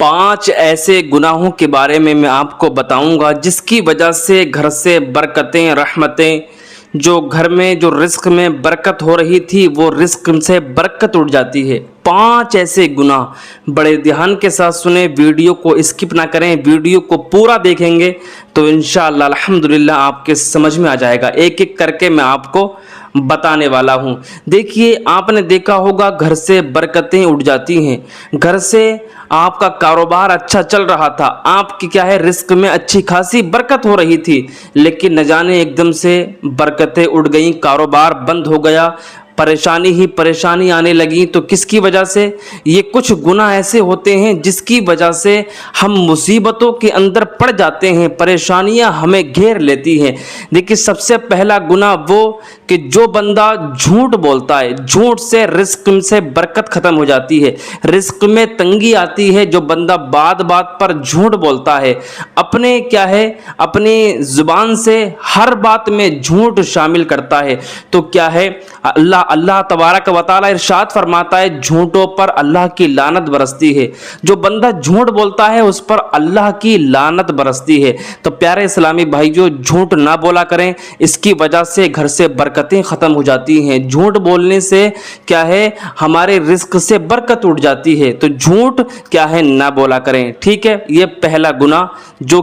5 ایسے گناہوں کے بارے میں آپ کو بتاؤں گا جس کی وجہ سے گھر سے برکتیں، رحمتیں، جو گھر میں جو رزق میں برکت ہو رہی تھی وہ رزق سے برکت اٹھ جاتی ہے۔ 5 ایسے گناہ، بڑے دھیان کے ساتھ سنیں، ویڈیو کو اسکپ نہ کریں، ویڈیو کو پورا دیکھیں گے تو انشاءاللہ الحمدللہ آپ کے سمجھ میں آ جائے گا۔ ایک ایک کر کے میں آپ کو بتانے والا ہوں۔ دیکھیے، آپ نے دیکھا ہوگا گھر سے برکتیں اٹھ جاتی ہیں، گھر سے آپ کا کاروبار اچھا چل رہا تھا، آپ کی رزق میں اچھی خاصی برکت ہو رہی تھی، لیکن نہ جانے ایک دم سے برکتیں اٹھ گئیں، کاروبار بند ہو گیا، پریشانی ہی پریشانی آنے لگی۔ تو کس کی وجہ سے؟ یہ کچھ گناہ ایسے ہوتے ہیں جس کی وجہ سے ہم مصیبتوں کے اندر پڑ جاتے ہیں، پریشانیاں ہمیں گھیر لیتی ہیں۔ دیکھیے، سب سے پہلا گناہ وہ کہ جو بندہ جھوٹ بولتا ہے، جھوٹ سے رزق سے برکت ختم ہو جاتی ہے، رزق میں تنگی آتی ہے۔ جو بندہ بات بات پر جھوٹ بولتا ہے، اپنی زبان سے ہر بات میں جھوٹ شامل کرتا ہے، تو اللہ تبارک و تعالی ارشاد فرماتا ہے جھوٹوں پر اللہ کی لعنت برستی ہے۔ جو بندہ جھوٹ بولتا ہے اس پر اللہ کی لعنت برستی ہے۔ تو پیارے اسلامی بھائیو، جھوٹ نہ بولا کریں، اس کی وجہ سے گھر سے برکتیں ختم ہو جاتی ہیں۔ جھوٹ بولنے سے ہمارے رزق سے برکت اٹھ جاتی ہے، تو جھوٹ نہ بولا کریں، ٹھیک ہے۔ یہ پہلا گناہ جو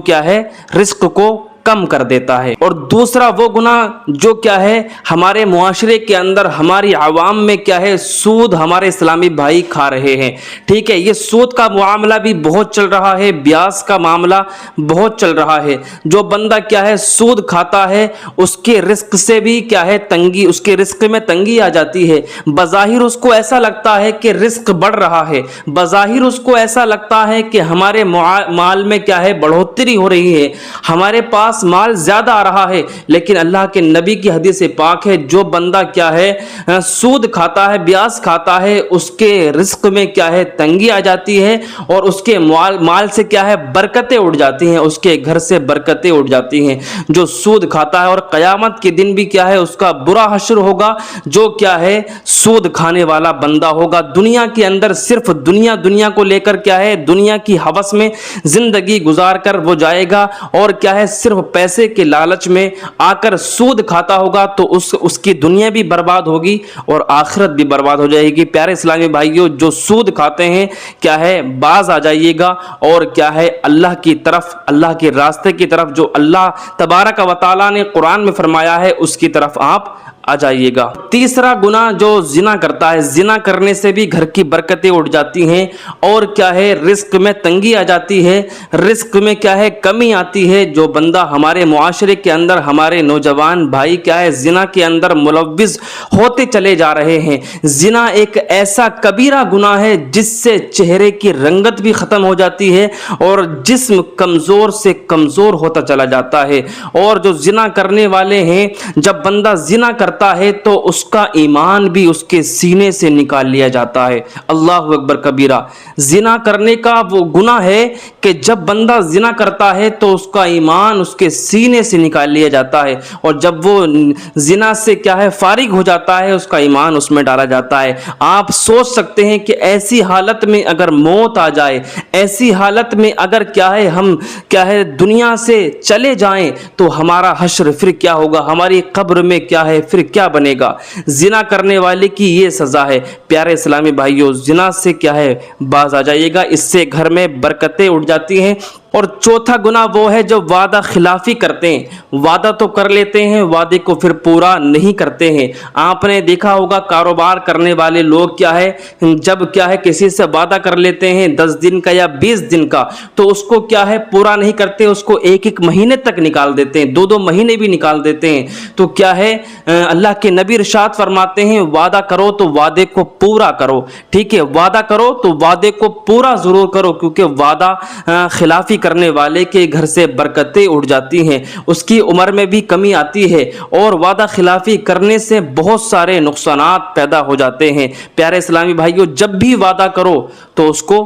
رزق کو کم کر دیتا ہے۔ اور دوسرا وہ گناہ جو ہمارے معاشرے کے اندر، ہماری عوام میں سود ہمارے اسلامی بھائی کھا رہے ہیں، ٹھیک ہے۔ یہ سود کا معاملہ بھی بہت چل رہا ہے، بیاج کا معاملہ بہت چل رہا ہے۔ جو بندہ سود کھاتا ہے، اس کے رزق سے بھی تنگی، اس کے رزق میں تنگی آ جاتی ہے۔ بظاہر اس کو ایسا لگتا ہے کہ رزق بڑھ رہا ہے، بظاہر اس کو ایسا لگتا ہے کہ ہمارے مال میں بڑھوتری ہو رہی ہے، ہمارے پاس مال زیادہ آ رہا ہے، لیکن اللہ کے نبی کی حدیث پاک ہے جو بندہ سود کھاتا ہے، بیاج کھاتا ہے، اس کے رزق میں تنگی آ جاتی ہے، اور اس کے مال سے برکتیں اٹھ جاتی ہیں، اس کے گھر سے برکتیں اٹھ جاتی ہیں۔ جو سود کھاتا ہے، اور قیامت کے دن بھی اس کا برا حشر ہوگا، جو سود کھانے والا بندہ ہوگا۔ دنیا کے اندر صرف دنیا کو لے کر دنیا کی ہوس میں زندگی گزار کر وہ جائے گا، اور صرف پیسے کے لالچ میں آ کر سود کھاتا ہوگا، تو اس کی دنیا بھی برباد ہوگی اور آخرت بھی برباد ہو جائے گی۔ پیارے اسلامی بھائیوں، جو سود کھاتے ہیں باز آ جائیے گا، اور اللہ کی طرف، اللہ کے راستے کی طرف، جو اللہ تبارک و تعالی نے قرآن میں فرمایا ہے، اس کی طرف آپ آ جائیے گا۔ تیسرا گناہ جو زنا کرتا ہے، زنا کرنے سے بھی گھر کی برکتیں اٹھ جاتی ہیں، اور رزق میں تنگی آ جاتی ہے، رزق میں کمی آتی ہے۔ جو بندہ ہمارے معاشرے کے اندر، ہمارے نوجوان بھائی زنا کے اندر ملوث ہوتے چلے جا رہے ہیں۔ زنا ایک ایسا کبیرہ گناہ ہے جس سے چہرے کی رنگت بھی ختم ہو جاتی ہے، اور جسم کمزور سے کمزور ہوتا چلا جاتا ہے۔ اور جو زنا کرنے والے ہیں، جب بندہ زنا کرتا ہے تو اس کا ایمان بھی اس کے سینے سے نکال لیا جاتا ہے۔ اللہ اکبر کبیرہ۔ زنا کرنے کا وہ گناہ ہے کہ جب بندہ زنا کرتا ہے تو اس کا ایمان اس کے سینے سے نکال لیا جاتا ہے، اور جب وہ زنا سے فارغ ہو جاتا ہے، اس کا ایمان اس میں ڈالا جاتا ہے۔ آپ سوچ سکتے ہیں کہ ایسی حالت میں اگر موت آ جائے، ایسی حالت میں اگر ہم دنیا سے چلے جائیں تو ہمارا حشر پھر کیا ہوگا، ہماری قبر میں پھر کیا بنے گا۔ زنا کرنے والے کی یہ سزا ہے۔ پیارے اسلامی بھائیوں، زنا سے باز آ جائیے گا، اس سے گھر میں برکتیں اٹھ جاتی ہیں۔ اور چوتھا گناہ وہ ہے جو وعدہ خلافی کرتے ہیں، وعدہ تو کر لیتے ہیں، وعدے کو پھر پورا نہیں کرتے ہیں۔ آپ نے دیکھا ہوگا کاروبار کرنے والے لوگ جب کسی سے وعدہ کر لیتے ہیں 10 دن کا یا 20 دن کا، تو اس کو پورا نہیں کرتے، اس کو ایک مہینے تک نکال دیتے ہیں، 2 مہینے بھی نکال دیتے ہیں۔ تو اللہ کے نبی ارشاد فرماتے ہیں وعدہ کرو تو وعدے کو پورا کرو، ٹھیک ہے، وعدہ کرو تو وعدے کو پورا ضرور کرو، کیونکہ وعدہ خلافی کرنے والے کے گھر سے برکتیں اٹھ جاتی ہیں، اس کی عمر میں بھی کمی آتی ہے، اور وعدہ خلافی کرنے سے بہت سارے نقصانات پیدا ہو جاتے ہیں۔ پیارے اسلامی بھائیوں، جب بھی وعدہ کرو تو اس کو